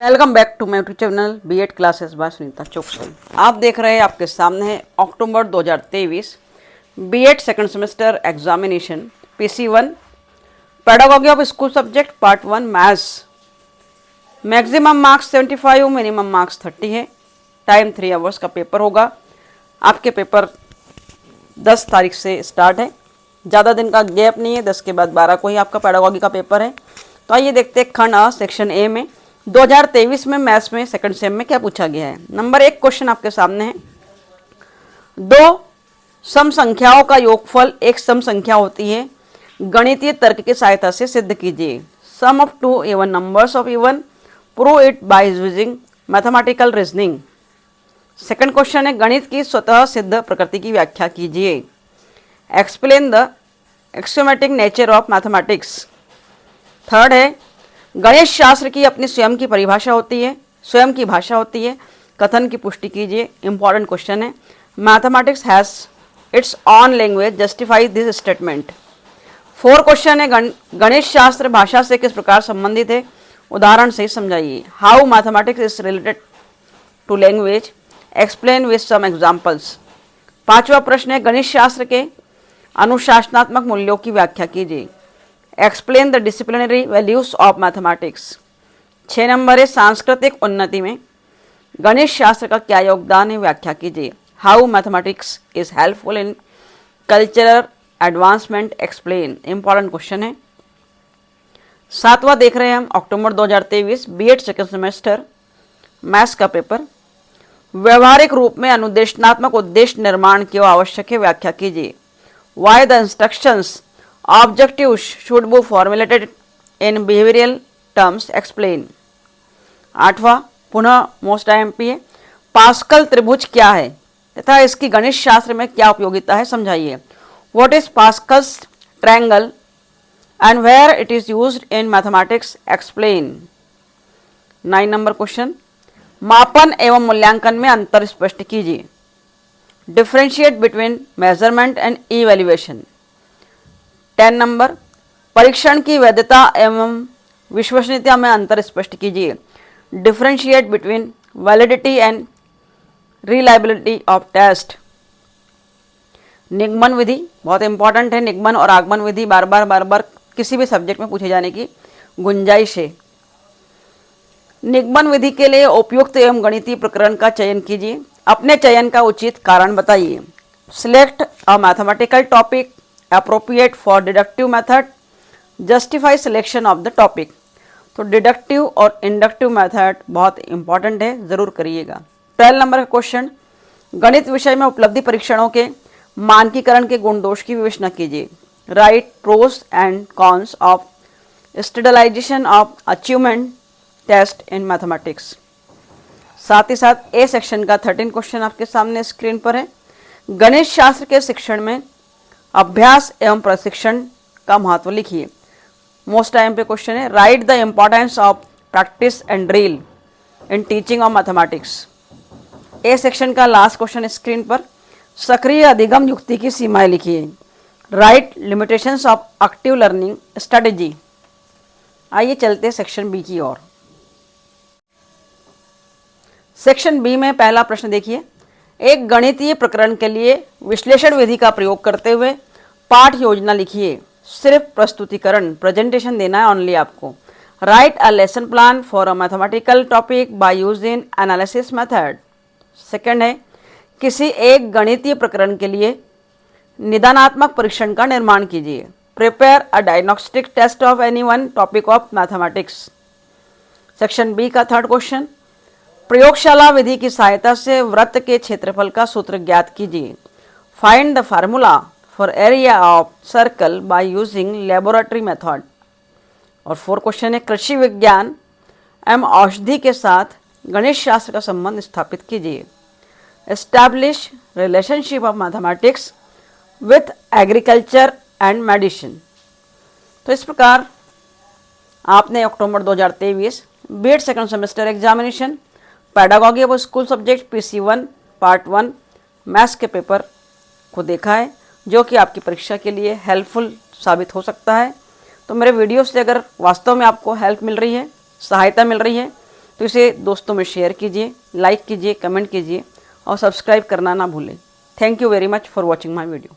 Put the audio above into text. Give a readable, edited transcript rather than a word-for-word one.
Welcome back to my YouTube channel BEd classes by Sunita Chouksey. आप देख रहे हैं, आपके सामने है October 2023 BEd second semester examination PC1 pedagogy of school subject part 1 maths. Maximum marks 75, minimum marks 30 है। Time 3 hours का पेपर होगा। आपके पेपर 10 तारीख से स्टार्ट है, ज़्यादा दिन का गैप नहीं है। 10 के बाद 12 को ही आपका पेडागॉजी का पेपर है। तो आइए देखते हैं खंड अ सेक्शन ए में 2023 में मैथ्स में सेकंड सेम में क्या पूछा गया है। नंबर 1 क्वेश्चन आपके सामने है, दो सम संख्याओं का योगफल एक सम संख्या होती है, गणितीय तर्क की सहायता से सिद्ध कीजिए। Sum of two even numbers of even, prove it by using mathematical reasoning. Second question है, गणित की स्वतः सिद्ध प्रकृति की व्याख्या कीजिए। Explain the axiomatic nature of mathematics. Third है, गणित शास्त्र की अपनी स्वयं की परिभाषा होती है, स्वयं की भाषा होती है, कथन की पुष्टि कीजिए। इंपॉर्टेंट क्वेश्चन है, mathematics has its on language, justify this statement. Four question है, गणित शास्त्र भाषा से किस प्रकार संबंधित है, उदाहरण से समझाइए। How mathematics is related to language, explain with some examples. पांचवा प्रश्न है, गणित शास्त्र के अनुशासनात्मक मूल्यों की व्याख्या कीजिए। Explain the disciplinary values of mathematics. 6 number है, सांस्कृतिक उन्नति में गणित शास्त्र का क्या योगदान है, व्याख्या कीजिए। How mathematics is helpful in cultural advancement, explain. Important question है। 7वां देख रहे हैं हम, अक्टूबर 2023 बीएड सेकंड सेमेस्टर मैथ्स का पेपर। व्यवहारिक रूप में अनुदेशनात्मक उद्देश्य निर्माण क्यों आवश्यक है, व्याख्या कीजिए। Why the instructions objectives should be formulated in behavioural terms, explain. 8वां पुनः मोस्ट IMP है, पास्कल त्रिभुज क्या है तथा इसकी गणित शास्त्र में क्या उपयोगिता है, समझाइए। What is Pascal's triangle and where it is used in mathematics, explain. 9 number question, मापन एवं मूल्यांकन में अंतर स्पष्ट कीजिए। Differentiate between measurement and evaluation. 10 number, परीक्षण की वैधता एवं विश्वसनीयता में अंतर स्पष्ट कीजिए। Differentiate between validity and reliability of test. निगमन विधि बहुत इंपॉर्टेंट है, निगमन और आगमन विधि बार बार किसी भी सब्जेक्ट में पूछे जाने की गुंजाइश है। निगमन विधि के लिए उपयुक्त एवं गणितीय प्रकरण का चयन कीजिए। अपने चयन का उचित कारण बताइए। Select a mathematical topic appropriate for deductive method, justify selection of the topic। तो डिडक्टिव और इंडक्टिव मेथड बहुत इंपॉर्टेंट है, जरूर करिएगा। 12 नंबर का क्वेश्चन, गणित विषय में उपलब्धि परीक्षणों के मानकीकरण के गुण दोष की विवेचना कीजिए। Write pros and cons of standardisation of achievement test in mathematics. साथ ही साथ ए सेक्शन का 13 क्वेश्चन आपके सामने स्क्रीन पर है। गणित शास्त्र के शिक्षण में अभ्यास एवं प्रशिक्षण का महत्व लिखिए। मोस्ट IMP क्वेश्चन है, right the importance of practice and drill in teaching of mathematics. A section का लास्ट क्वेश्चन स्क्रीन पर, सक्रिय अधिगम युक्ति की सीमाएं लिखिए। Right limitations of active learning strategy. आइए चलते सेक्शन बी की ओर। सेक्शन बी में पहला प्रश्न देखिए, एक गणितीय प्रकरण के लिए विश्लेषण विधि का प्रयोग करते हुए पाठ योजना लिखिए। सिर्फ प्रस्तुतिकरण प्रेजेंटेशन देना है ओनली आपको। Right a lesson plan for a mathematical topic by using analysis method. Second है, किसी एक गणितीय प्रकरण के लिए निदानात्मक परीक्षण का निर्माण कीजिए। Prepare a diagnostic test of any one topic of mathematics. Section B का थर्ड क्वेश्चन, प्रयोगशाला विधि की सहायता से वृत्त के क्षेत्रफल का सूत्र ज्ञात कीजिए। Find the formula for area of circle by using laboratory method. और 4 क्वेश्चन है, कृषि विज्ञान एवं औषधि के साथ गणित शास्त्र का संबंध स्थापित कीजिए। Establish relationship of mathematics with agriculture and medicine. तो इस प्रकार आपने October 2023 BEd second semester examination pedagogy of school subject PC1 part 1 maths के पेपर को देखा है, जो कि आपकी परीक्षा के लिए हेल्पफुल साबित हो सकता है। तो मेरे वीडियो से अगर वास्तव में आपको हेल्प मिल रही है, सहायता मिल रही है, तो इसे दोस्तों में शेयर कीजिए, लाइक कीजिए, कमेंट कीजिए और सब्सक्राइब करना ना भूलें। Thank you very much for watching my video.